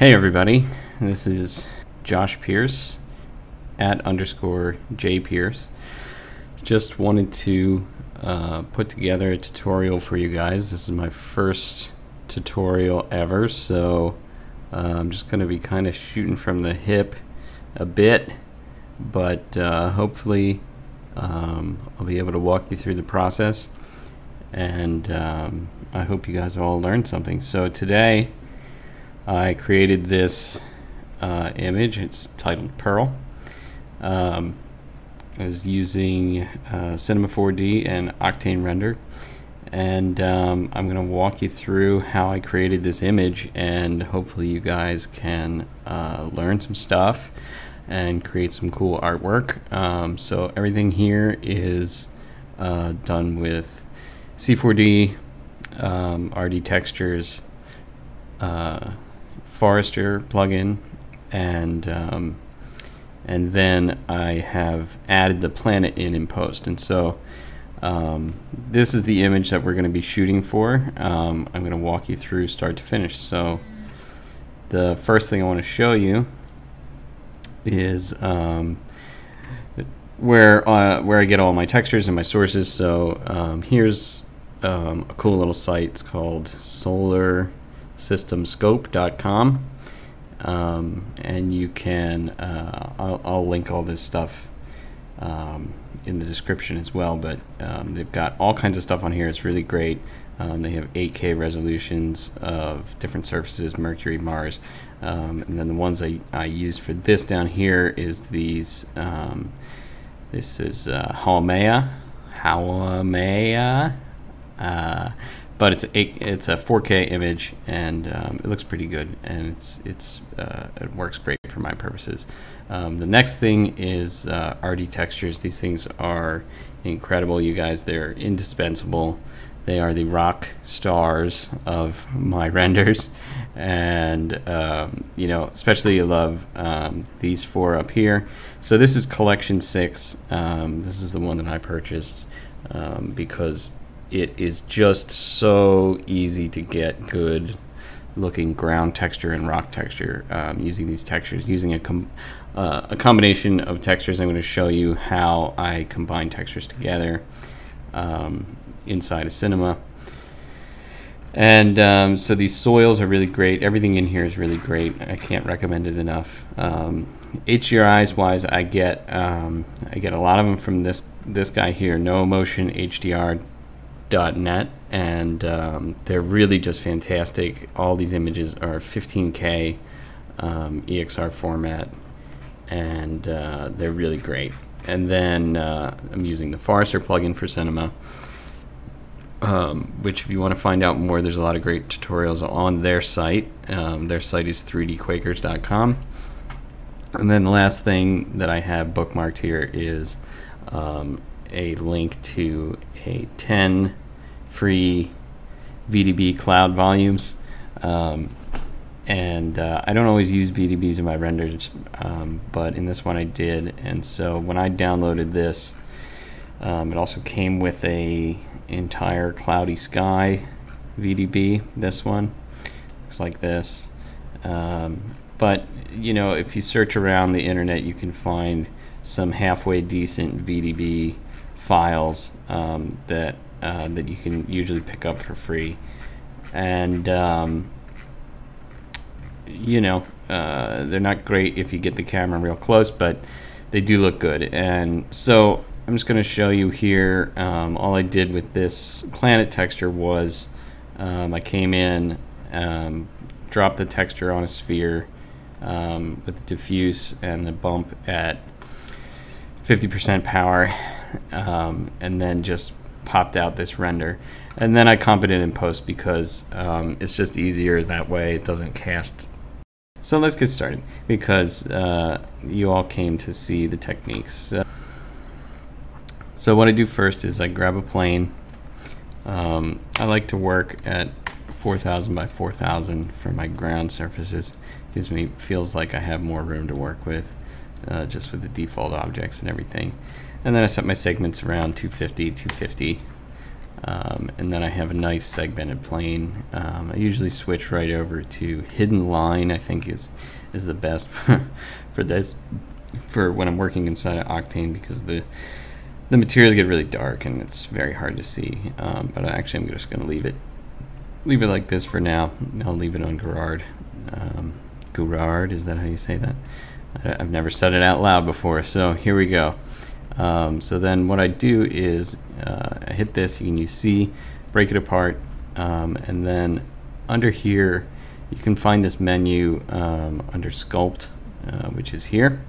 Hey everybody, this is Josh Pierce at _J Pierce. Just wanted to put together a tutorial for you guys. This is my first tutorial ever, so I'm just going to be kind of shooting from the hip a bit, but hopefully I'll be able to walk you through the process, and I hope you guys all learned something. So today I created this image. It's titled Pearl. I was using Cinema 4D and Octane Render, and I'm going to walk you through how I created this image, and hopefully you guys can learn some stuff and create some cool artwork. So everything here is done with C4D, RD Textures, Forester plugin, and then I have added the planet in post. And so this is the image that we're going to be shooting for. I'm going to walk you through start to finish. So the first thing I want to show you is where I get all my textures and my sources. So here's a cool little site. It's called SolarSystemScope.com, and you can I'll link all this stuff in the description as well, but they've got all kinds of stuff on here. It's really great. They have 8K resolutions of different surfaces, Mercury, Mars, and then the ones I used for this down here is these. This is Haumea, but it's a 4K image, and it looks pretty good, and it works great for my purposes. The next thing is RD Textures. These things are incredible, you guys. They're indispensable. They are the rock stars of my renders, and you know, especially I love these four up here. So this is Collection 6. This is the one that I purchased because it is just so easy to get good looking ground texture and rock texture using these textures, using a combination of textures. I'm going to show you how I combine textures together inside of Cinema. And so these soils are really great. Everything in here is really great. I can't recommend it enough. HDRIs wise, I get a lot of them from this guy here, NoMotionHDR.net, and they're really just fantastic. All these images are 15K EXR format, and they're really great. And then I'm using the Forester plugin for Cinema, which if you want to find out more, there's a lot of great tutorials on their site. Their site is 3dquakers.com. And then the last thing that I have bookmarked here is a link to 10 free VDB cloud volumes, and I don't always use VDBs in my renders, but in this one I did. And so when I downloaded this, it also came with a entire cloudy sky VDB. This one looks like this, but you know, if you search around the internet, you can find some halfway decent VDB files that you can usually pick up for free, and you know, they're not great if you get the camera real close, but they do look good. And so I'm just going to show you here. All I did with this planet texture was I came in, dropped the texture on a sphere with the diffuse and the bump at 50% power, and then just popped out this render, and then I comped it in post because it's just easier that way. It doesn't cast. So let's get started, because you all came to see the techniques. So what I do first is I grab a plane. I like to work at 4000 by 4000 for my ground surfaces. Feels like I have more room to work with, just with the default objects and everything. And then I set my segments around 250, 250. And then I have a nice segmented plane. I usually switch right over to hidden line. I think is the best for this, for when I'm working inside of Octane, because the materials get really dark and it's very hard to see. But actually, I'm just going to leave it like this for now. I'll leave it on Gerard. Gerard, is that how you say that? I've never said it out loud before, so here we go. So then what I do is I hit this, you can use C, break it apart, and then under here you can find this menu under Sculpt, which is here.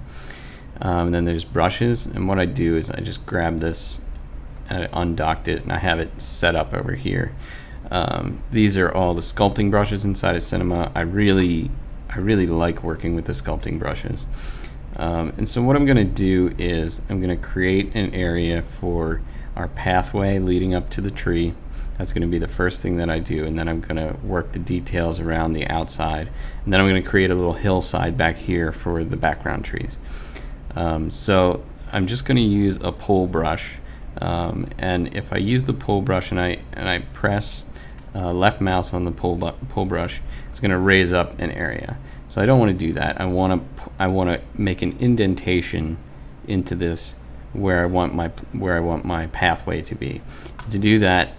And then there's brushes, and what I do is I just grab this, I undocked it, and I have it set up over here. These are all the sculpting brushes inside of Cinema. I really like working with the sculpting brushes. And so what I'm going to do is I'm going to create an area for our pathway leading up to the tree. That's going to be the first thing that I do, and then I'm going to work the details around the outside, and then I'm going to create a little hillside back here for the background trees. So I'm just going to use a pull brush, and if I use the pull brush and I press left mouse on the pull brush, it's going to raise up an area. So I don't want to do that. I want to make an indentation into this where I want my pathway to be. To do that,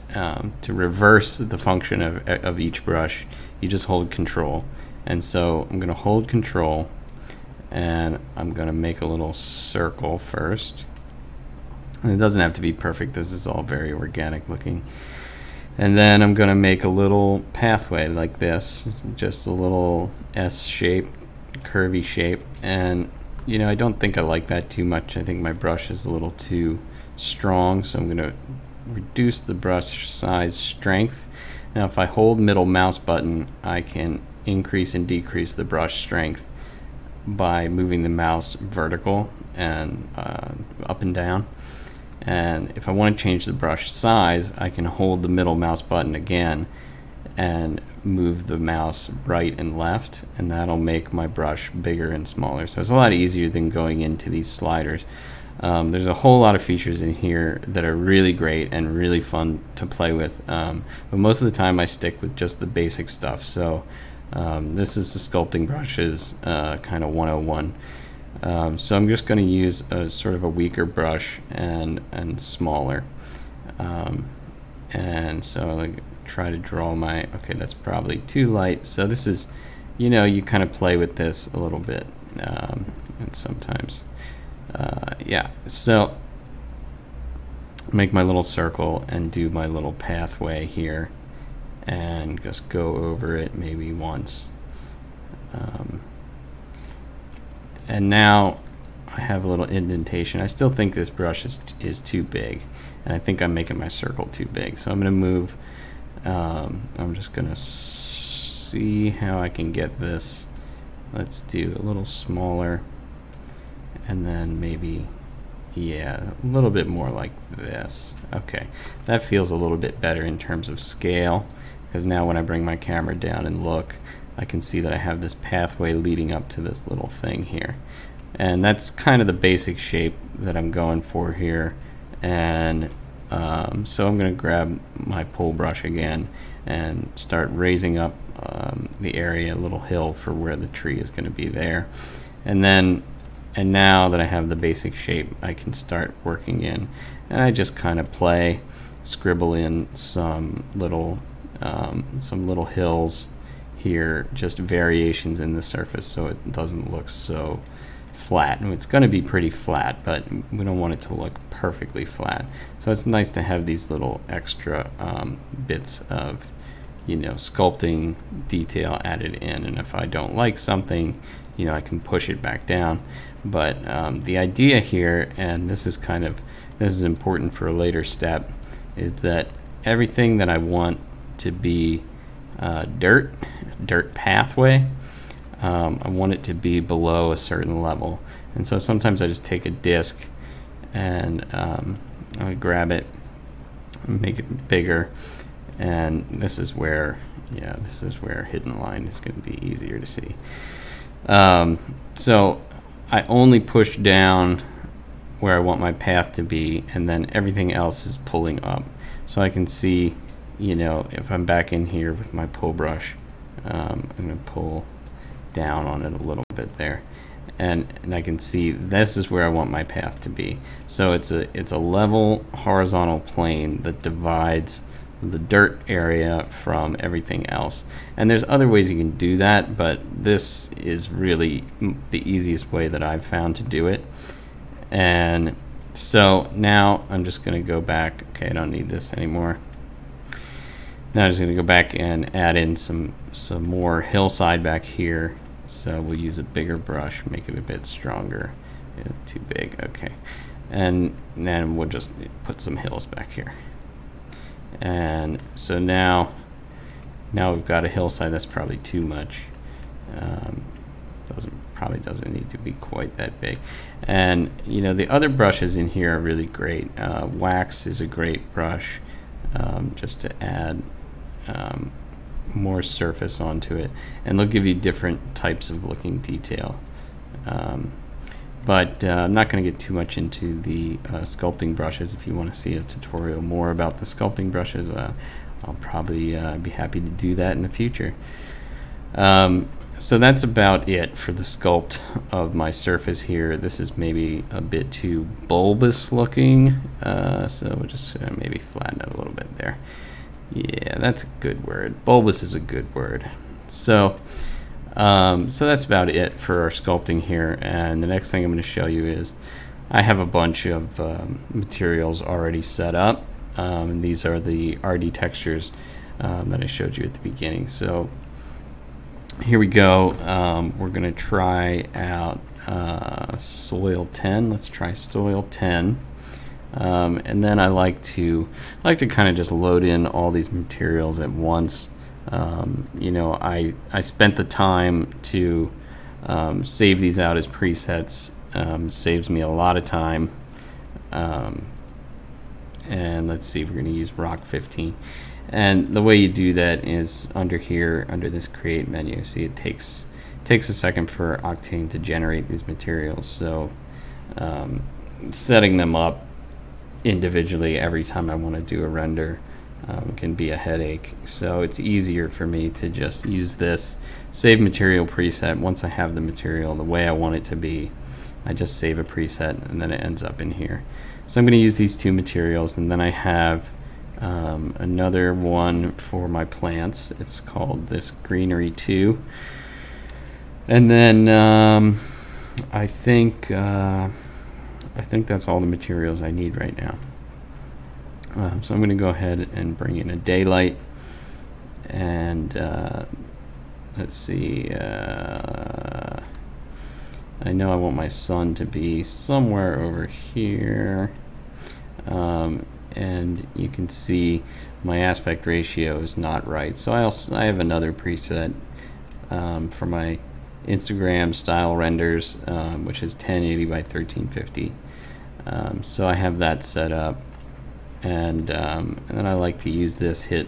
to reverse the function of each brush, you just hold Control. And so I'm going to hold Control, and I'm going to make a little circle first. And it doesn't have to be perfect. This is all very organic looking. And then I'm going to make a little pathway like this, just a little S shape, curvy shape. And you know, I don't think I like that too much. I think my brush is a little too strong, so I'm going to reduce the brush size strength. Now if I hold middle mouse button, I can increase and decrease the brush strength by moving the mouse vertical and up and down. And if I want to change the brush size, I can hold the middle mouse button again and move the mouse right and left, and that'll make my brush bigger and smaller. So it's a lot easier than going into these sliders. There's a whole lot of features in here that are really great and really fun to play with, but most of the time I stick with just the basic stuff. So this is the sculpting brushes kind of 101. So I'm just going to use a sort of a weaker brush and smaller, and so I'll try to draw my, okay, that's probably too light. So this is, you know, you kind of play with this a little bit, and sometimes yeah, so make my little circle and do my little pathway here and just go over it maybe once. And now I have a little indentation. I still think this brush is too big, and I think I'm making my circle too big. So I'm going to move, I'm just going to see how I can get this. Let's do a little smaller, and then maybe, yeah, a little bit more like this. Okay, that feels a little bit better in terms of scale, because now when I bring my camera down and look, I can see that I have this pathway leading up to this little thing here. And that's kind of the basic shape that I'm going for here. And so I'm going to grab my pull brush again and start raising up the area, a little hill for where the tree is going to be there. And now that I have the basic shape, I can start working in. And I just kind of scribble in some little hills here, just variations in the surface so it doesn't look so flat. And it's going to be pretty flat, but we don't want it to look perfectly flat. So it's nice to have these little extra bits of, you know, sculpting detail added in. And if I don't like something, you know, I can push it back down. But the idea here, and this is important for a later step, is that everything that I want to be dirt pathway, I want it to be below a certain level. And so sometimes I just take a disc and I grab it and make it bigger, and this is where, yeah, this is where hidden line is going to be easier to see. So I only push down where I want my path to be, and then everything else is pulling up. So I can see, you know, if I'm back in here with my pull brush, I'm going to pull down on it a little bit there, and I can see this is where I want my path to be. So it's a level horizontal plane that divides the dirt area from everything else. And there's other ways you can do that, but this is really the easiest way that I've found to do it. And so now I'm just going to go back. Okay, I don't need this anymore. Now I'm just going to go back and add in some more hillside back here. So we'll use a bigger brush, make it a bit stronger. It's too big. Okay, and then we'll just put some hills back here. And so now we've got a hillside that's probably too much. Probably doesn't need to be quite that big. And you know, the other brushes in here are really great. Wax is a great brush, just to add more surface onto it, and they'll give you different types of looking detail. But I'm not going to get too much into the sculpting brushes. If you want to see a tutorial more about the sculpting brushes, I'll probably be happy to do that in the future. So that's about it for the sculpt of my surface here. This is maybe a bit too bulbous looking, so we'll just maybe flatten it a little bit there. Yeah, that's a good word. Bulbous is a good word. So so that's about it for our sculpting here, and the next thing I'm going to show you is I have a bunch of materials already set up. These are the RD textures that I showed you at the beginning. So here we go. We're going to try out soil 10. Let's try soil 10. And then I like to kind of just load in all these materials at once. You know, I spent the time to save these out as presets. Saves me a lot of time. And let's see, we're going to use Rock 15. And the way you do that is under here, under this create menu. See, it takes a second for Octane to generate these materials. So setting them up individually every time I want to do a render can be a headache. So it's easier for me to just use this save material preset. Once I have the material the way I want it to be, I just save a preset and then it ends up in here. So I'm going to use these two materials, and then I have another one for my plants. It's called this Greenery 2. And then I think that's all the materials I need right now. So I'm going to go ahead and bring in a daylight, and let's see, I know I want my sun to be somewhere over here, and you can see my aspect ratio is not right. So I have another preset for my Instagram style renders, which is 1080 by 1350. So I have that set up, and then I like to use this, hit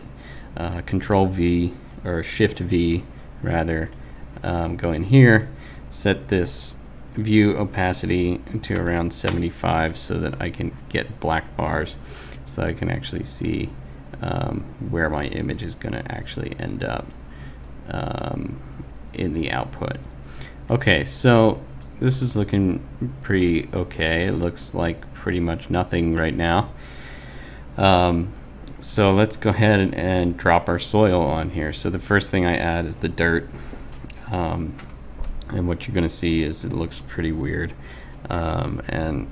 Control V or Shift V rather, go in here, set this view opacity to around 75 so that I can get black bars, so that I can actually see where my image is going to actually end up in the output. Okay, so this is looking pretty okay. It looks like pretty much nothing right now. So let's go ahead and drop our soil on here. So the first thing I add is the dirt. And what you're going to see is it looks pretty weird. And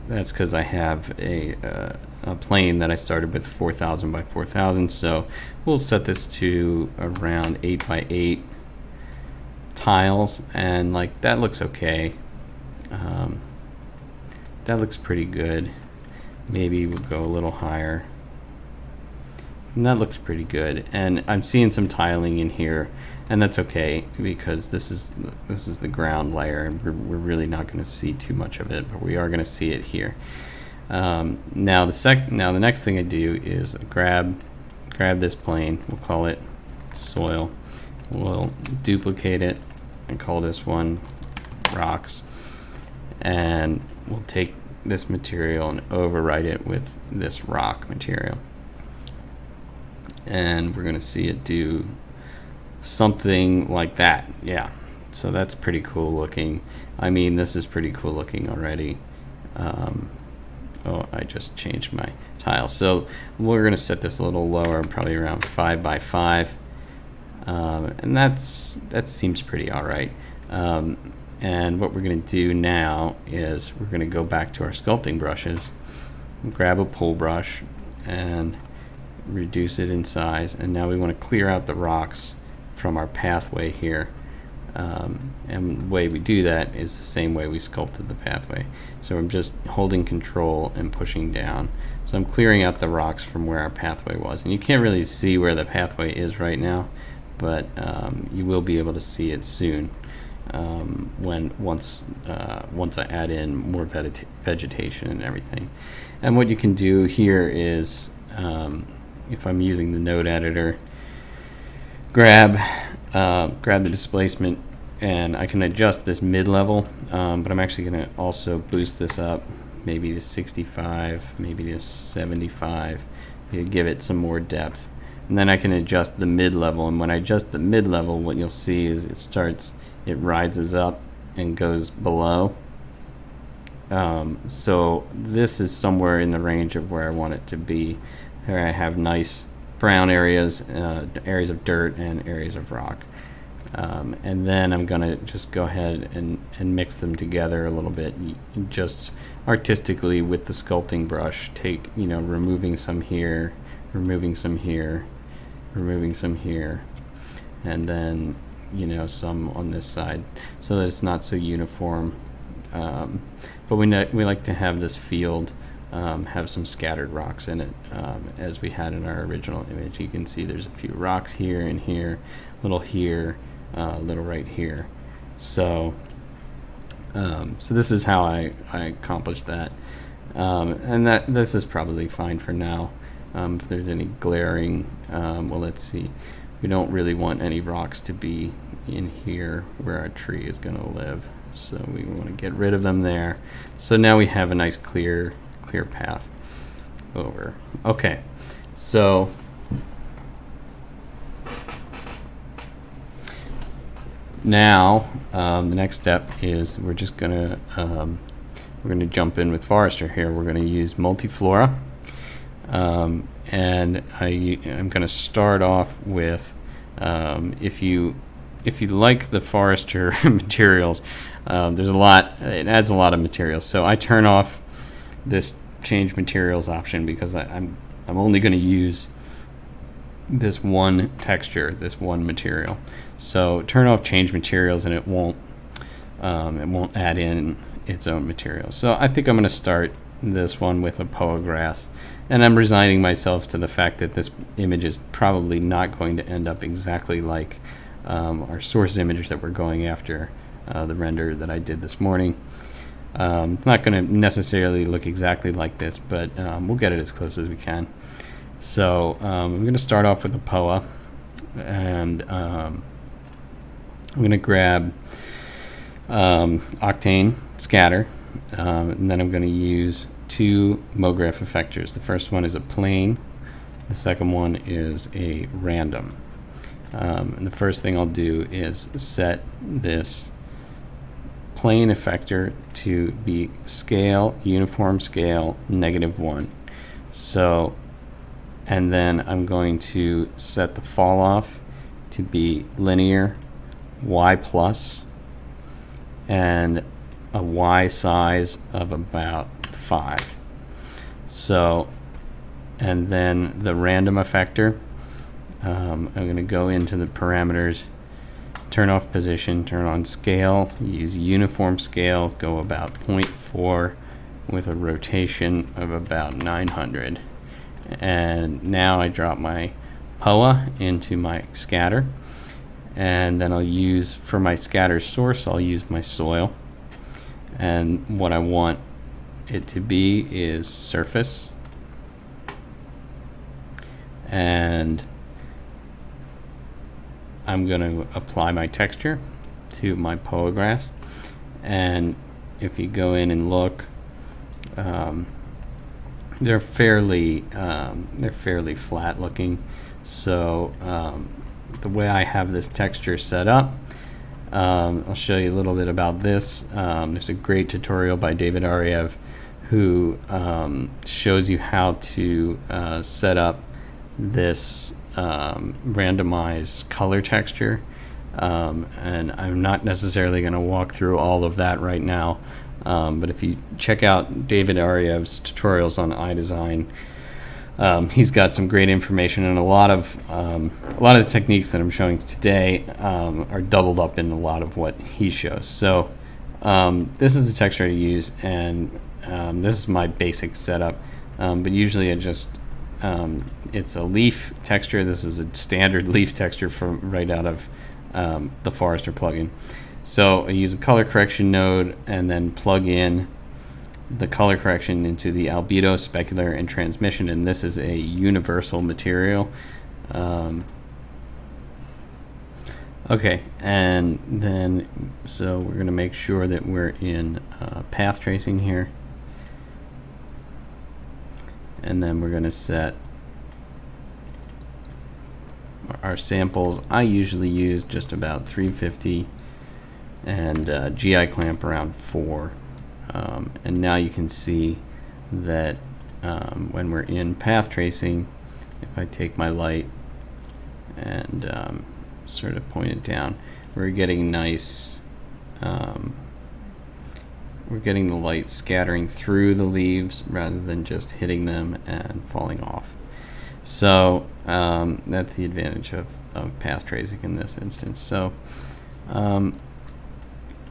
that's because I have a plane that I started with 4,000 by 4,000. So we'll set this to around 8 by 8 tiles, and like that looks okay. That looks pretty good. Maybe we'll go a little higher, and that looks pretty good. And I'm seeing some tiling in here, and that's okay because this is the ground layer, and we're really not going to see too much of it, but we are going to see it here. Now the next thing I do is grab this plane. We'll call it soil. We'll duplicate it and call this one rocks, and we'll take this material and overwrite it with this rock material. And we're going to see it do something like that. Yeah, so that's pretty cool looking. I mean, this is pretty cool looking already. Oh, I just changed my tile. So we're going to set this a little lower, probably around 5 by 5. And that seems pretty all right. And what we're going to do now is we're going to go back to our sculpting brushes, grab a pull brush, and reduce it in size. And now we want to clear out the rocks from our pathway here. And the way we do that is the same way we sculpted the pathway. So I'm just holding control and pushing down. So I'm clearing out the rocks from where our pathway was. And you can't really see where the pathway is right now, but you will be able to see it soon once I add in more vegetation and everything. And what you can do here is, if I'm using the node editor, grab the displacement, and I can adjust this mid-level, but I'm actually going to also boost this up, maybe to 65, maybe to 75, to give it some more depth. And then I can adjust the mid-level, and when I adjust the mid-level, what you'll see is it rises up and goes below. So this is somewhere in the range of where I want it to be. Here I have nice brown areas, areas of dirt, and areas of rock. And then I'm gonna just go ahead and mix them together a little bit, just artistically with the sculpting brush. Removing some here, removing some here, removing some here, and then some on this side, so that it's not so uniform. But we like to have this field have some scattered rocks in it, as we had in our original image. You can see there's a few rocks here and here, little here, little right here. So this is how I accomplished that, and this is probably fine for now. If there's any glaring, well, let's see. We don't really want any rocks to be in here where our tree is going to live, so we want to get rid of them there. So now we have a nice clear path over. Okay, so now the next step is we're gonna jump in with Forester here. We're gonna use Multiflora, and I'm gonna start off with if you like the Forester materials, there's a lot. It adds a lot of materials. So I turn off this change materials option because I'm only going to use this one texture, this one material. So turn off change materials, and it won't add in its own material. So I think I'm going to start this one with a Poa grass, and I'm resigning myself to the fact that this image is probably not going to end up exactly like our source image that we're going after, the render that I did this morning. It's not going to necessarily look exactly like this, but we'll get it as close as we can. So I'm going to start off with a Poa, and I'm going to grab Octane Scatter, and then I'm going to use two MoGraph effectors. The first one is a plane, the second one is a random. And the first thing I'll do is set this plane effector to be scale, uniform scale, -1. So, and then I'm going to set the fall off to be linear Y+, and a Y size of about 5. So, and then the random effector, I'm going to go into the parameters, turn off position, turn on scale, use uniform scale, go about 0.4 with a rotation of about 900. And now I drop my Poa into my scatter, and then I'll use, for my scatter source, I'll use my soil. And what I want it to be is surface. And I'm going to apply my texture to my Poa grass, and if you go in and look, they're fairly flat looking. So the way I have this texture set up, I'll show you a little bit about this. There's a great tutorial by David Ariev who shows you how to set up this randomized color texture. And I'm not necessarily going to walk through all of that right now, but if you check out David Ariev's tutorials on iDesign, he's got some great information, and a lot of the techniques that I'm showing today are doubled up in a lot of what he shows. So this is the texture to use, and this is my basic setup, but usually it's a leaf texture. This is a standard leaf texture from right out of the Forester plugin. So I use a color correction node and then plug in the color correction into the albedo, specular, and transmission, and this is a universal material. Okay, and then so we're going to make sure that we're in path tracing here, and then we're going to set our samples. I usually use just about 350 and GI clamp around 4. And now you can see that when we're in path tracing, if I take my light and sort of point it down, we're getting nice, we're getting the light scattering through the leaves rather than just hitting them and falling off. So that's the advantage of path tracing in this instance. So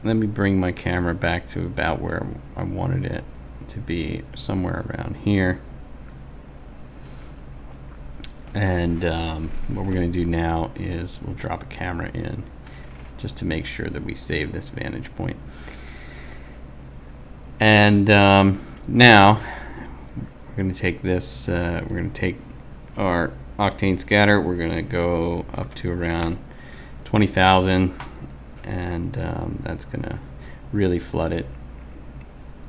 let me bring my camera back to about where I wanted it to be, somewhere around here. And what we're going to do now is we'll drop a camera in just to make sure that we save this vantage point. And now we're going to take this, we're going to take our octane scatter, we're going to go up to around 20,000, and that's going to really flood it.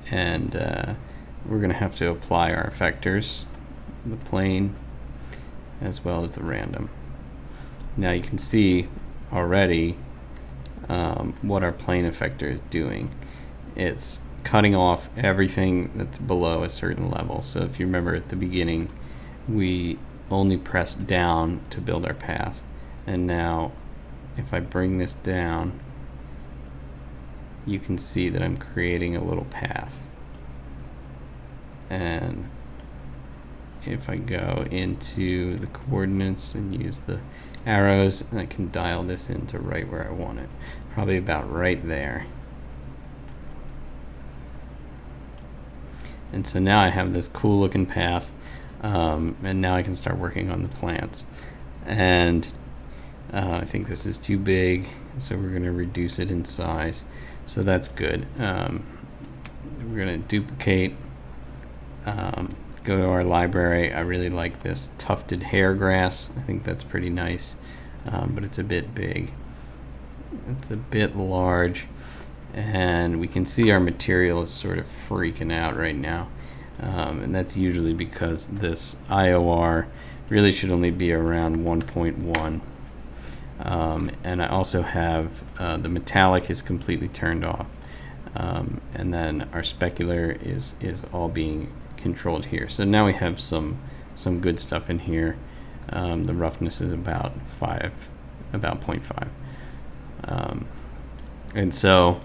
And we're going to have to apply our effectors, the plane as well as the random. Now you can see already what our plane effector is doing. It's cutting off everything that's below a certain level. So if you remember at the beginning, we only pressed down to build our path, and now if I bring this down, you can see that I'm creating a little path. And if I go into the coordinates and use the arrows, I can dial this into right where I want it, probably about right there. And so now I have this cool looking path, and now I can start working on the plants. And I think this is too big, so we're going to reduce it in size. So that's good. We're going to duplicate, go to our library. I really like this tufted hair grass. I think that's pretty nice, but it's a bit big. It's a bit large, and we can see our material is sort of freaking out right now. And that's usually because this IOR really should only be around 1.1. And I also have the metallic is completely turned off, and then our specular is all being controlled here. So now we have some good stuff in here. The roughness is about 0.5, and so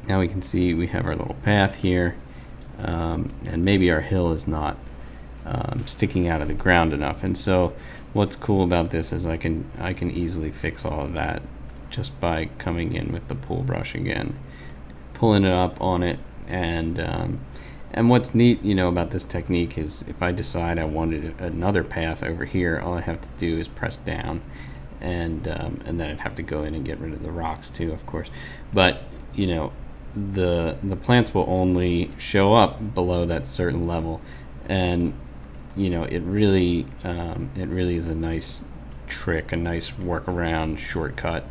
now we can see we have our little path here, and maybe our hill is not sticking out of the ground enough. And so what's cool about this is I can easily fix all of that just by coming in with the pool brush again, pulling it up on it. And what's neat, you know, about this technique is if I decide I wanted another path over here, all I have to do is press down, and then I'd have to go in and get rid of the rocks too, of course. But you know, the plants will only show up below that certain level, and you know, it really is a nice trick, a nice workaround shortcut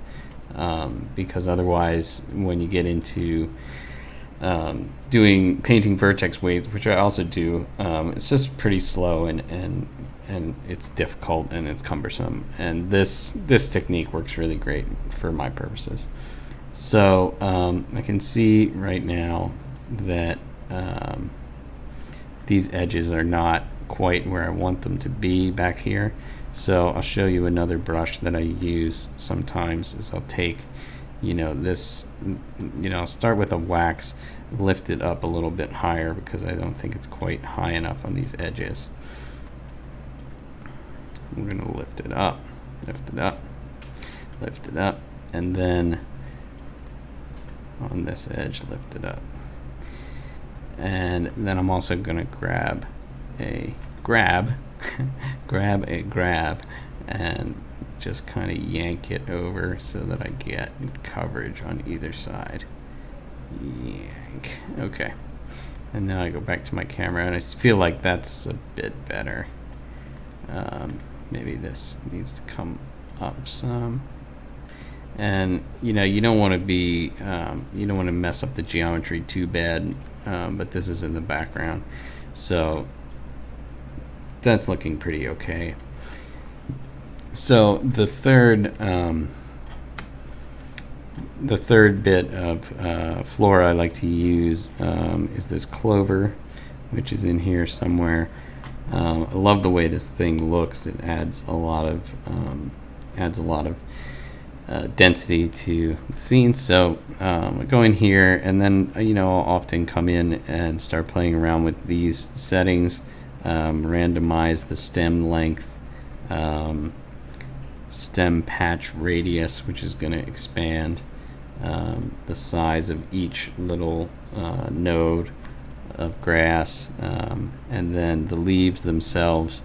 because otherwise when you get into doing painting vertex waves, which I also do, it's just pretty slow and it's difficult and it's cumbersome, and this technique works really great for my purposes. So I can see right now that these edges are not quite where I want them to be back here. So I'll show you another brush that I use sometimes. Is I'll take, this, I'll start with a wax, lift it up a little bit higher because I don't think it's quite high enough on these edges. We're gonna lift it up, lift it up, lift it up, and then on this edge, lift it up. And then I'm also gonna grab a grab and just kind of yank it over so that I get coverage on either side. Yank. Okay. And now I go back to my camera and I feel like that's a bit better. Maybe this needs to come up some. And you don't want to be, you don't want to mess up the geometry too bad, but this is in the background, so that's looking pretty okay. So the third bit of flora I like to use is this clover, which is in here somewhere. I love the way this thing looks. It adds a lot of density to the scene. So I go in here, and then I'll often come in and start playing around with these settings, randomize the stem length, stem patch radius, which is going to expand the size of each little node of grass, and then the leaves themselves.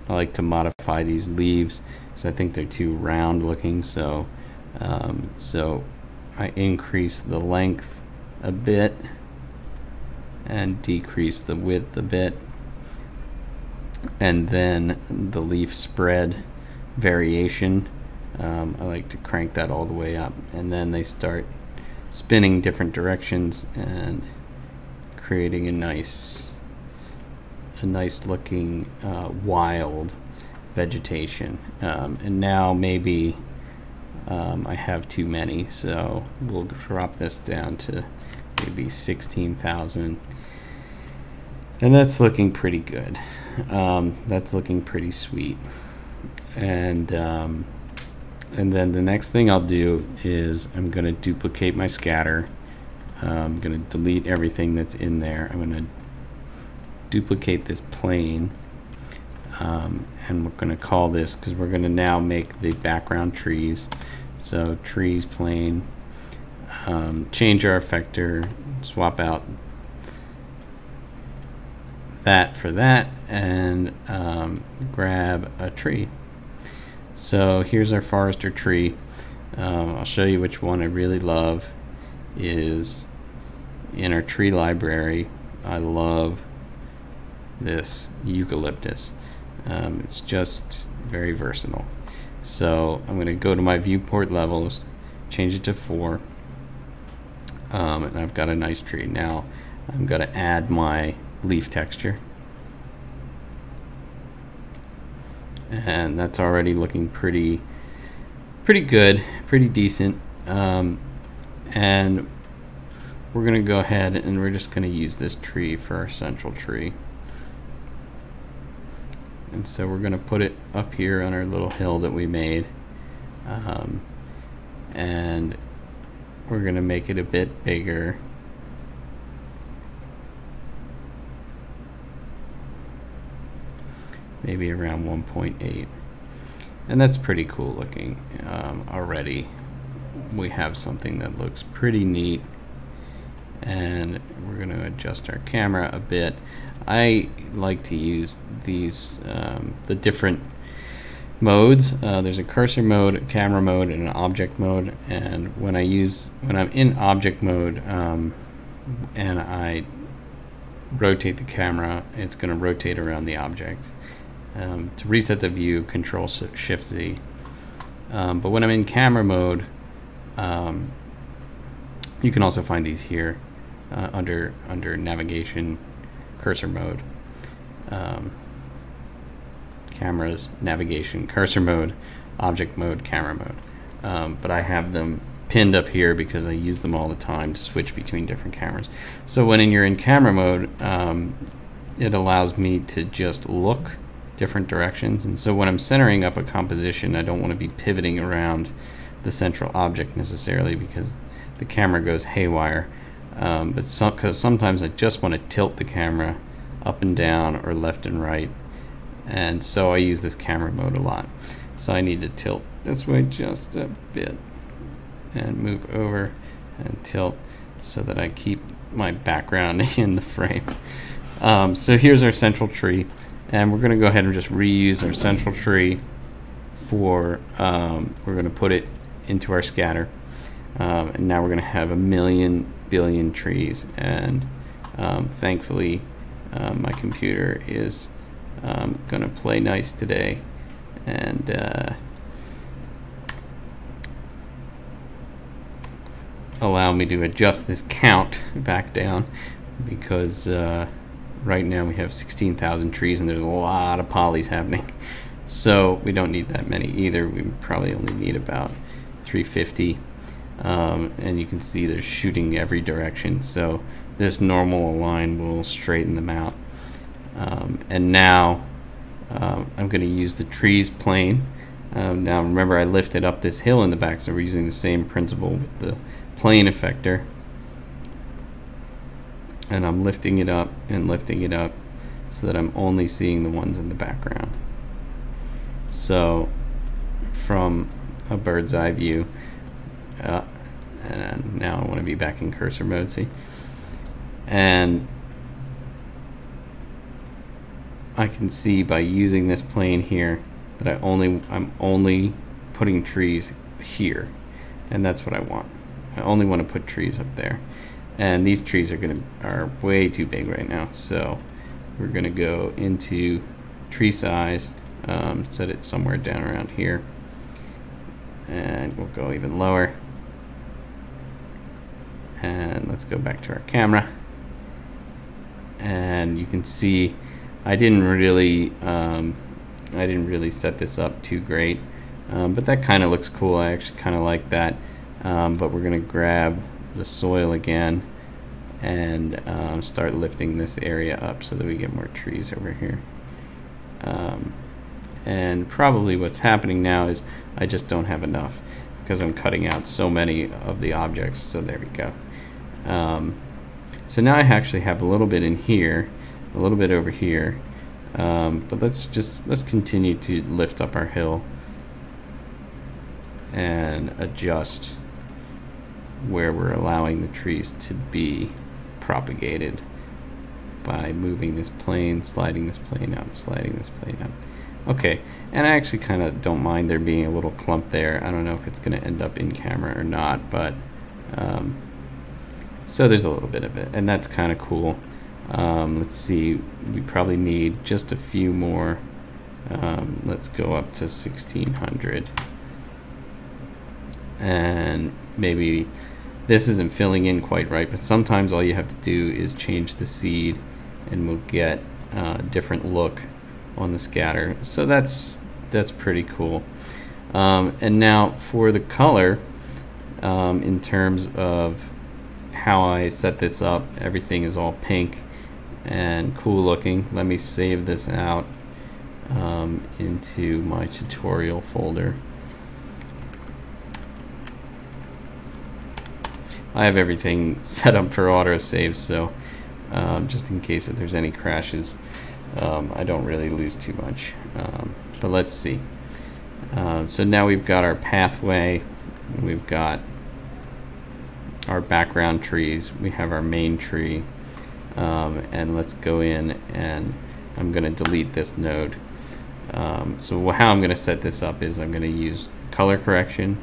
I like to modify these leaves because I think they're too round looking, so I increase the length a bit and decrease the width a bit, and then the leaf spread variation, I like to crank that all the way up, and then they start spinning different directions and creating a nice looking wild vegetation. And now maybe I have too many, so we'll drop this down to maybe 16,000, and that's looking pretty good. That's looking pretty sweet. And then the next thing I'll do is I'm going to duplicate my scatter. I'm going to delete everything that's in there. I'm going to duplicate this plane, and we're going to call this, because we're going to now make the background trees. So trees plane, change our effector, swap out that for that, and grab a tree. So here's our forester tree. I'll show you which one I really love is in our tree library. I love this eucalyptus. It's just very versatile. So I'm going to go to my viewport levels, change it to 4, and I've got a nice tree. Now I'm going to add my leaf texture, and that's already looking pretty good, pretty decent. And we're going to go ahead and we're just going to use this tree for our central tree. And so we're going to put it up here on our little hill that we made, and we're going to make it a bit bigger. Maybe around 1.8, and that's pretty cool looking. Already we have something that looks pretty neat, and we're going to adjust our camera a bit. I like to use these the different modes. There's a cursor mode, a camera mode, and an object mode. And when I'm in object mode, and I rotate the camera, it's going to rotate around the object. To reset the view, Control Shift Z. But when I'm in camera mode, You can also find these here under navigation, cursor mode, cameras, navigation, cursor mode, object mode, camera mode. But I have them pinned up here because I use them all the time to switch between different cameras. So when you're in camera mode, it allows me to just look different directions. And so when I'm centering up a composition, I don't want to be pivoting around the central object necessarily because the camera goes haywire. But because sometimes I just want to tilt the camera up and down or left and right. And so I use this camera mode a lot. So I need to tilt this way just a bit and move over and tilt so that I keep my background in the frame. So here's our central tree, and we're going to go ahead and just reuse our central tree for, we're going to put it into our scatter. And now we're going to have 1,000,000 billion trees, and thankfully my computer is going to play nice today and allow me to adjust this count back down, because right now we have 16,000 trees and there's a lot of polys happening. So we don't need that many either. We probably only need about 350. And you can see they're shooting every direction. So this normal align will straighten them out. And now I'm going to use the trees plane. Now remember, I lifted up this hill in the back, so we're using the same principle with the plane effector. And I'm lifting it up and lifting it up so that I'm only seeing the ones in the background. So from a bird's eye view, and now I want to be back in cursor mode, see? And I can see by using this plane here that I'm only putting trees here, and that's what I want. I only want to put trees up there, and these trees are way too big right now. So we're gonna go into tree size, set it somewhere down around here, and we'll go even lower. And let's go back to our camera, and you can see I didn't really set this up too great, but that kind of looks cool. I actually kind of like that. But we're gonna grab the soil again and start lifting this area up so that we get more trees over here. And probably what's happening now is I just don't have enough because I'm cutting out so many of the objects. So there we go. So now I actually have a little bit in here, a little bit over here, but let's continue to lift up our hill and adjust where we're allowing the trees to be propagated by moving this plane, sliding this plane out, sliding this plane out. Okay, and I actually kind of don't mind there being a little clump there. I don't know if it's going to end up in camera or not, but so there's a little bit of it, and that's kind of cool. Let's see, we probably need just a few more. Let's go up to 1600, and maybe this isn't filling in quite right, but sometimes all you have to do is change the seed and we'll get a different look on the scatter. So that's pretty cool. And now for the color, in terms of how I set this up, everything is all pink and cool looking. Let me save this out into my tutorial folder. I have everything set up for autosave, so just in case if there's any crashes, I don't really lose too much. But let's see. So now we've got our pathway, we've got our background trees, we have our main tree, and let's go in and I'm going to delete this node. So how I'm going to set this up is I'm going to use color correction,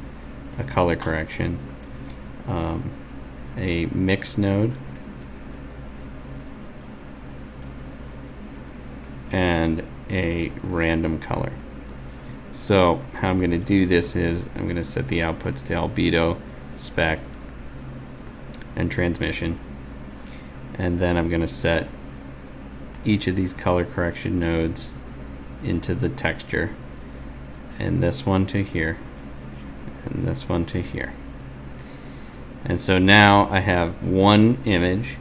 a color correction, a mix node, and a random color. So how I'm going to do this is I'm going to set the outputs to albedo spec, and transmission. And then I'm going to set each of these color correction nodes into the texture, and this one to here, and this one to here. And so now I have one image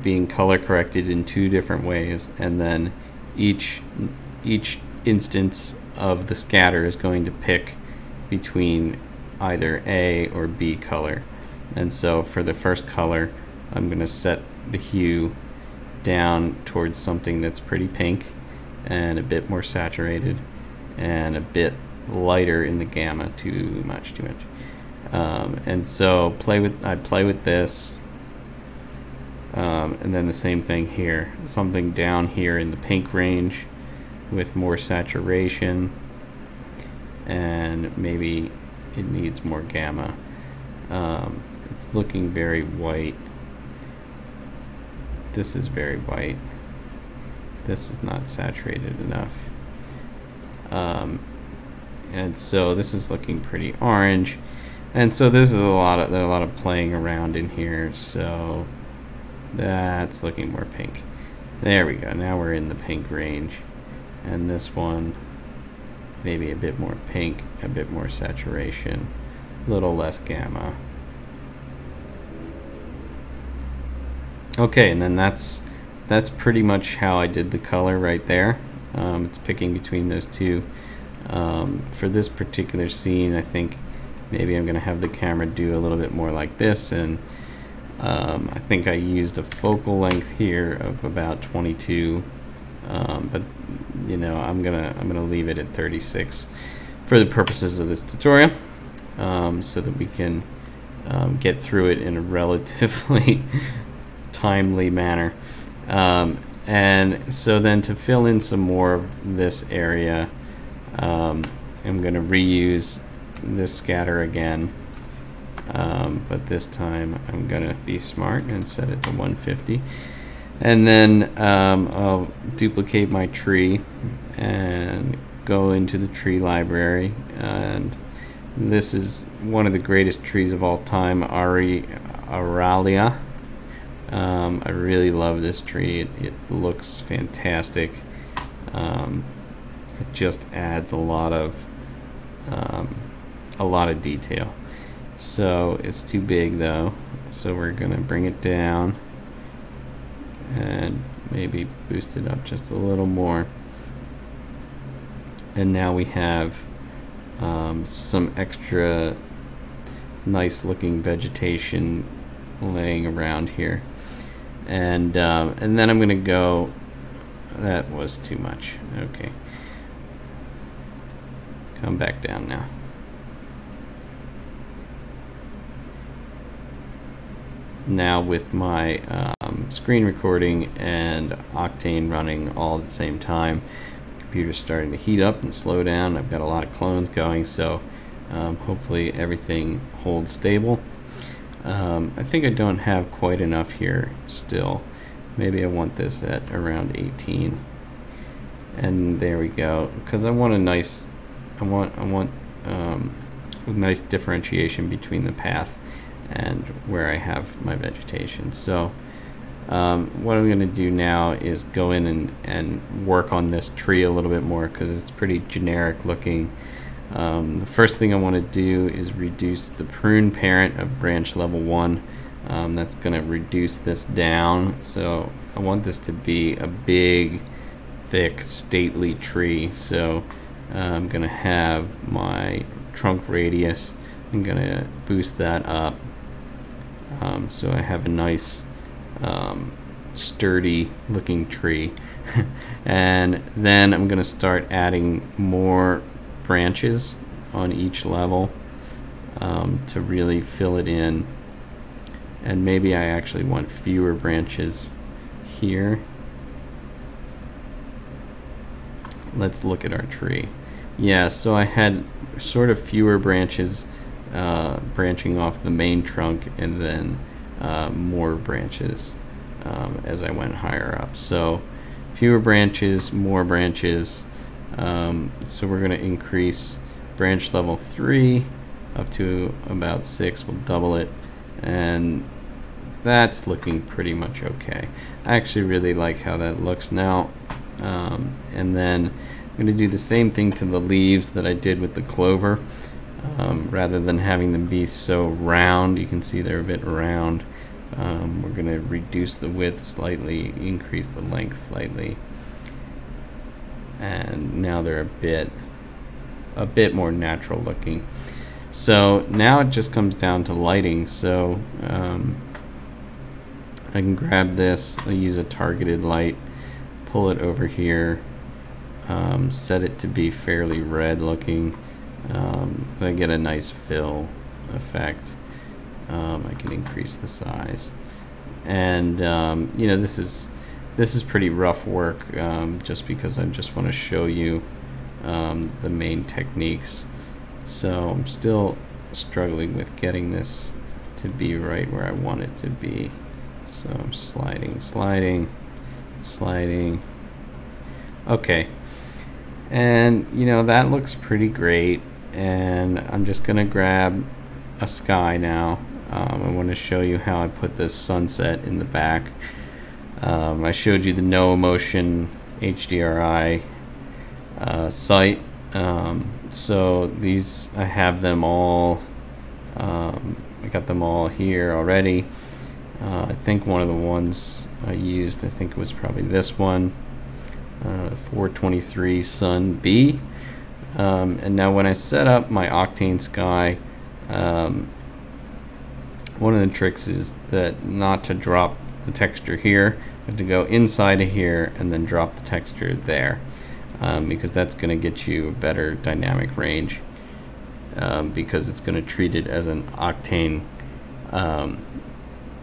being color corrected in two different ways, and then each instance of the scatter is going to pick between either A or B color. And so for the first color, I'm going to set the hue down towards something that's pretty pink and a bit more saturated and a bit lighter in the gamma. Too much. And so I play with this, and then the same thing here, something down here in the pink range with more saturation, and maybe it needs more gamma. It's looking very white. This is very white. This is not saturated enough. And so this is looking pretty orange. And so this is a lot of playing around in here. So that's looking more pink. There we go. Now we're in the pink range. And this one, maybe a bit more pink, a bit more saturation, a little less gamma. Okay, and then that's pretty much how I did the color right there. It's picking between those two. For this particular scene, I think maybe I'm going to have the camera do a little bit more like this, and I think I used a focal length here of about 22, but you know, I'm gonna leave it at 36 for the purposes of this tutorial, so that we can get through it in a relatively timely manner. And so then to fill in some more of this area, I'm going to reuse this scatter again, but this time I'm going to be smart and set it to 150. And then I'll duplicate my tree and go into the tree library, and this is one of the greatest trees of all time, Aralia. I really love this tree. It looks fantastic. It just adds a lot of detail. So it's too big though, so we're gonna bring it down and maybe boost it up just a little more. And now we have some extra nice looking vegetation laying around here. And then I'm gonna go, that was too much. Okay, come back down now. Now with my screen recording and Octane running all at the same time, the computer's starting to heat up and slow down. I've got a lot of clones going, so hopefully everything holds stable. I think I don't have quite enough here still. Maybe I want this at around 18. And there we go. Because I want a nice, I want a nice differentiation between the path and where I have my vegetation. So what I'm going to do now is go in and work on this tree a little bit more, because it's pretty generic looking. The first thing I want to do is reduce the prune parent of branch level 1. That's going to reduce this down. So I want this to be a big, thick, stately tree. So I'm going to have my trunk radius, I'm going to boost that up. So I have a nice sturdy looking tree. And then I'm going to start adding more branches on each level to really fill it in. And maybe I actually want fewer branches here. Let's look at our tree. Yeah, so I had sort of fewer branches branching off the main trunk, and then more branches as I went higher up. So fewer branches, more branches. So we're going to increase branch level 3 up to about 6. We'll double it, and that's looking pretty much okay. I actually really like how that looks now. And then I'm going to do the same thing to the leaves that I did with the clover. Rather than having them be so round, you can see they're a bit round. We're going to reduce the width slightly, increase the length slightly, and now they're a bit more natural looking. So now it just comes down to lighting. So I can grab this, I'll use a targeted light, pull it over here, set it to be fairly red looking. So I get a nice fill effect. I can increase the size, and you know, this is pretty rough work, just because I just want to show you the main techniques. So I'm still struggling with getting this to be right where I want it to be. So I'm sliding, okay, and you know, that looks pretty great. And I'm just gonna grab a sky now. I want to show you how I put this sunset in the back. I showed you the No Motion HDRI site. So these, I have them all, I got them all here already. I think one of the ones I used, I think it was probably this one, 423 Sun B. And now when I set up my Octane Sky, one of the tricks is that not to drop the texture here, but to go inside of here and then drop the texture there, because that's going to get you a better dynamic range, because it's going to treat it as an Octane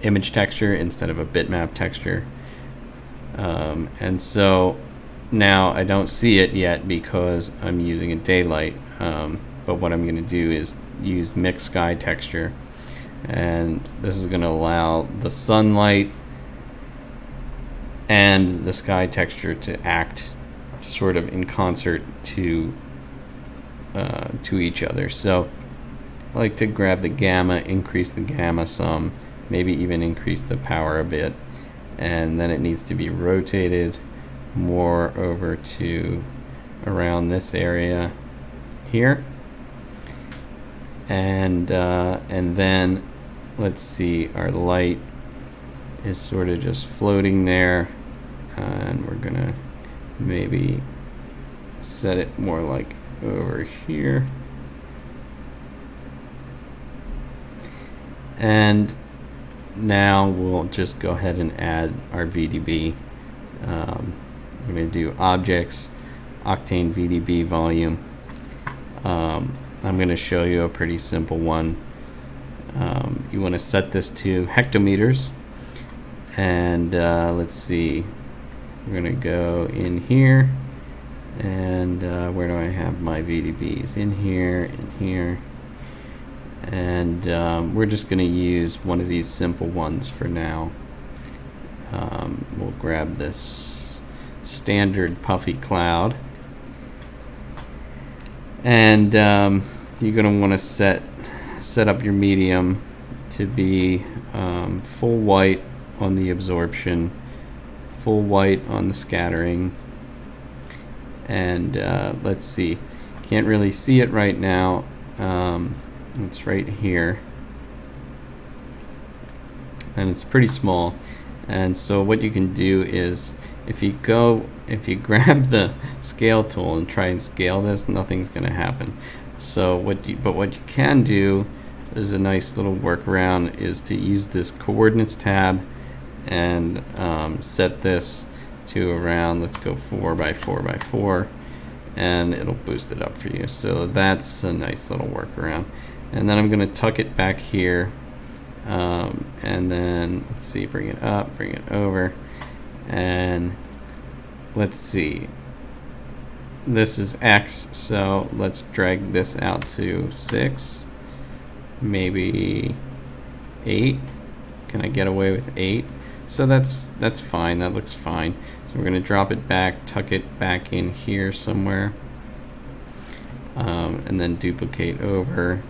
image texture instead of a bitmap texture. And so now I don't see it yet because I'm using a daylight, but what I'm going to do is use mixed sky texture, and this is going to allow the sunlight and the sky texture to act sort of in concert to each other. So I like to grab the gamma, increase the gamma some, maybe even increase the power a bit, and then it needs to be rotated more over to around this area here, and then let's see, our light is sort of just floating there, and we're gonna maybe set it more like over here, and now we'll just go ahead and add our VDB. We're going to do Objects, Octane VDB Volume. I'm going to show you a pretty simple one. You want to set this to hectometers, and let's see, we're going to go in here, and where do I have my VDBs? In here, and we're just going to use one of these simple ones for now. We'll grab this standard puffy cloud, and you're going to want to set up your medium to be full white on the absorption, full white on the scattering, and let's see, can't really see it right now. It's right here, and it's pretty small. And so what you can do is, if you grab the scale tool and try and scale this, nothing's going to happen. So what you can do, there's a nice little workaround, is to use this coordinates tab and set this to around, let's go 4 by 4 by 4, and it'll boost it up for you. So that's a nice little workaround. And then I'm going to tuck it back here, and then let's see, bring it up, bring it over, and let's see, this is X, so let's drag this out to 6, maybe 8. Can I get away with 8? So that's fine, that looks fine. So we're going to drop it back, tuck it back in here somewhere, and then duplicate over,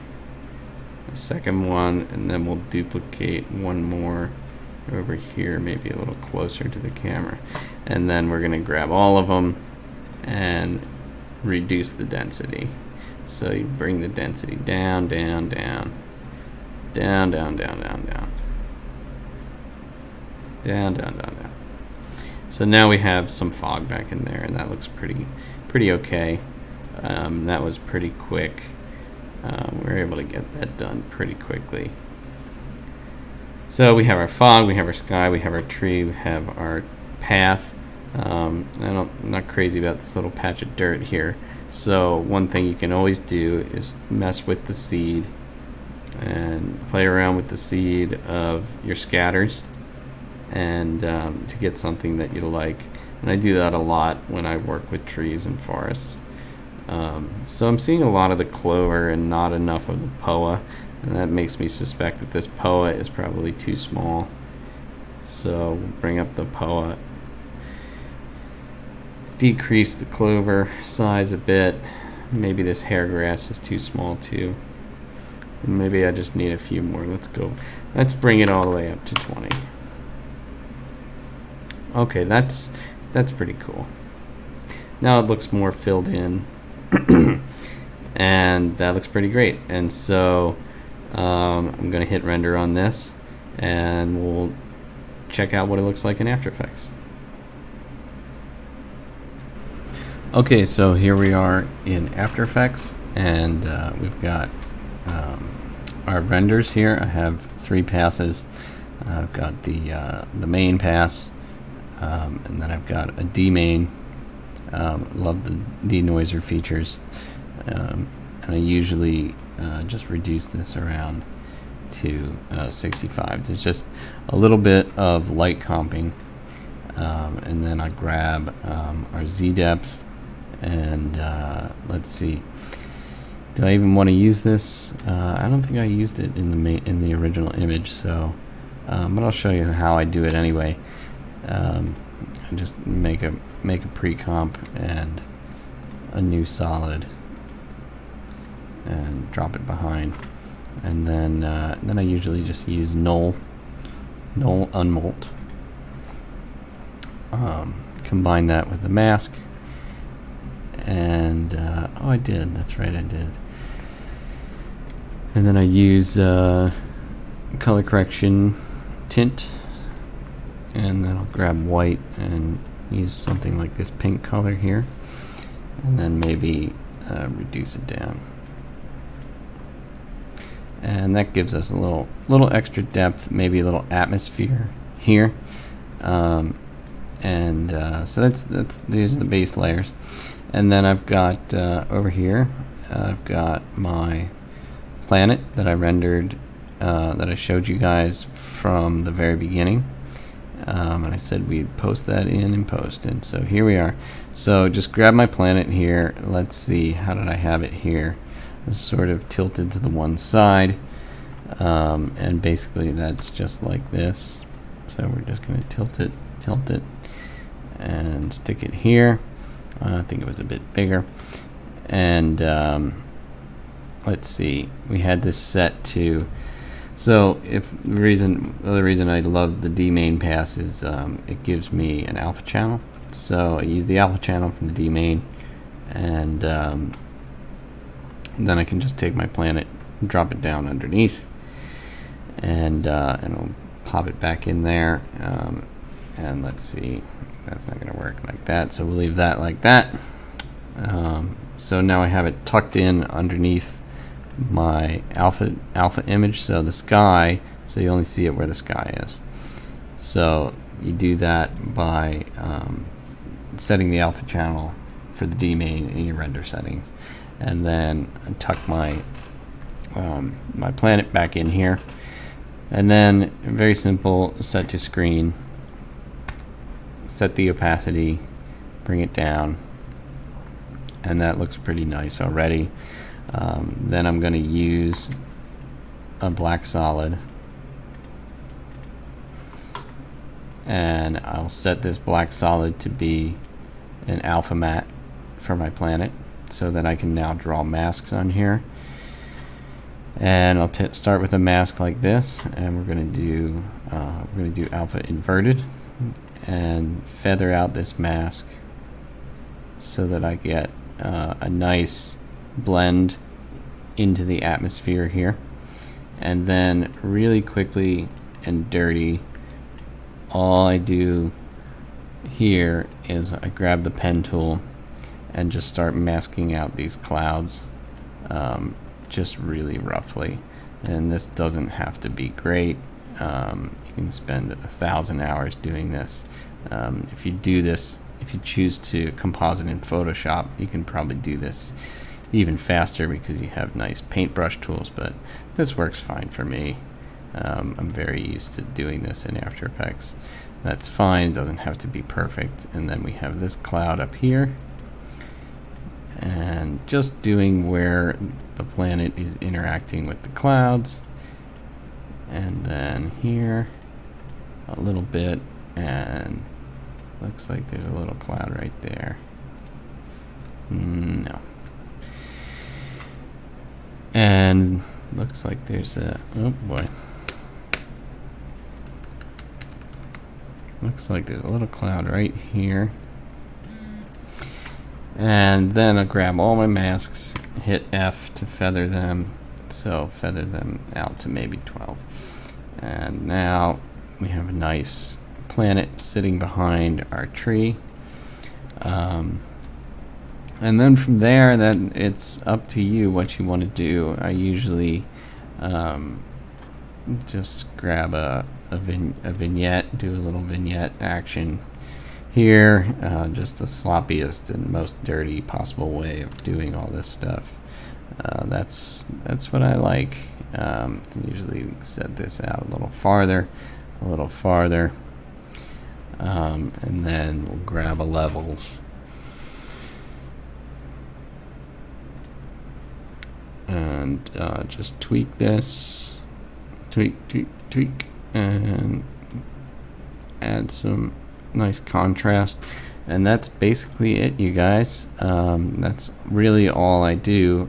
the second one, and then we'll duplicate one more over here, maybe a little closer to the camera. And then we're gonna grab all of them and reduce the density. So you bring the density down, down, down, down, down, down, down, down, down, down, down, down. So now we have some fog back in there, and that looks pretty okay. That was pretty quick. We were able to get that done pretty quickly. So we have our fog, we have our sky, we have our tree, we have our path. I'm not crazy about this little patch of dirt here. So one thing you can always do is mess with the seed and play around with the seed of your scatters, and to get something that you like. And I do that a lot when I work with trees and forests. So I'm seeing a lot of the clover and not enough of the POA, and that makes me suspect that this POA is probably too small. So we'll bring up the POA, decrease the clover size a bit. Maybe this hairgrass is too small too. Maybe I just need a few more. Let's bring it all the way up to 20. Okay, that's pretty cool. Now it looks more filled in, and that looks pretty great. And so I'm gonna hit render on this, and we'll check out what it looks like in After Effects. Okay, so here we are in After Effects, and we've got our renders here. I have 3 passes. I've got the main pass, and then I've got a demain. Love the denoiser features, and I usually just reduce this around to 65. There's just a little bit of light comping, and then I grab our Z depth, and let's see. Do I even want to use this? I don't think I used it in the original image, so but I'll show you how I do it anyway. I just make a pre-comp and a new solid and drop it behind, and then I usually just use null unmult. Combine that with the mask, and oh, I did. That's right, I did. And then I use color correction tint, and then I'll grab white and use something like this pink color here, and then maybe reduce it down, and that gives us a little extra depth, maybe a little atmosphere here. So these are the base layers, and then I've got over here I've got my planet that I rendered, that I showed you guys from the very beginning. And I said we'd post that in post, and so here we are. So just grab my planet here. Let's see, how did I have it here? It's sort of tilted to the one side, and basically that's just like this. So we're just going to tilt it, and stick it here. I think it was a bit bigger. And let's see, we had this set to. So the other reason I love the demain pass is it gives me an alpha channel. So I use the alpha channel from the demain, and then I can just take my planet and drop it down underneath, and I'll pop it back in there. And let's see, that's not going to work like that, so we'll leave that like that. So now I have it tucked in underneath my alpha image, so the sky, so you only see it where the sky is. So you do that by setting the alpha channel for the demain in your render settings, and then tuck my my planet back in here, and then very simple, set to screen, set the opacity, bring it down, and that looks pretty nice already. Then I'm going to use a black solid, and I'll set this black solid to be an alpha matte for my planet, so that I can now draw masks on here. And I'll start with a mask like this, and we're gonna do alpha inverted and feather out this mask so that I get a nice blend into the atmosphere here. And then really quickly and dirty, all I do here is I grab the pen tool and just start masking out these clouds, just really roughly. And this doesn't have to be great. You can spend 1,000 hours doing this. If you do this, if you choose to composite in Photoshop, you can probably do this even faster because you have nice paintbrush tools, but this works fine for me. I'm very used to doing this in After Effects. That's fine, it doesn't have to be perfect. And then we have this cloud up here, and just doing where the planet is interacting with the clouds. And then here a little bit, and looks like there's a little cloud right there. No. And looks like there's a, oh boy. Looks like there's a little cloud right here. And then I'll grab all my masks, hit F to feather them. So feather them out to maybe 12. And now we have a nice planet sitting behind our tree. And then from there, then it's up to you what you want to do. I usually just grab a vignette, do a little vignette action here, just the sloppiest and most dirty possible way of doing all this stuff. That's what I like. Usually set this out a little farther, and then we'll grab a levels. And just tweak this, tweak, and add some nice contrast. And that's basically it, you guys. That's really all I do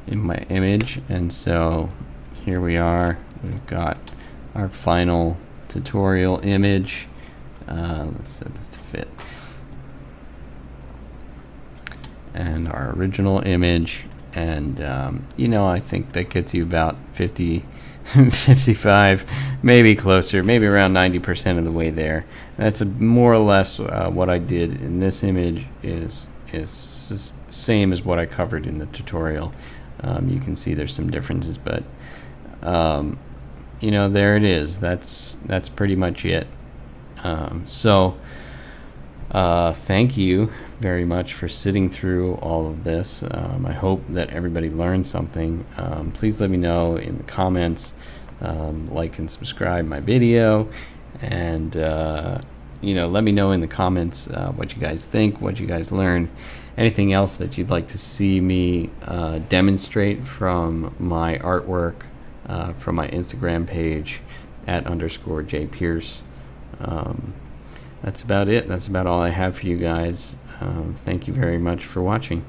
in my image. And so here we are. We've got our final tutorial image. Let's set this to fit. And our original image. And you know, I think that gets you about 50, 55, maybe closer, maybe around 90% of the way there. That's more or less what I did in this image is same as what I covered in the tutorial. You can see there's some differences, but you know, there it is. That's pretty much it. So thank you very much for sitting through all of this. I hope that everybody learned something. Please let me know in the comments, like and subscribe my video, and you know, let me know in the comments what you guys think, what you guys learned, anything else that you'd like to see me demonstrate from my artwork, from my Instagram page @_JPierce. That's about it. That's about all I have for you guys. Thank you very much for watching.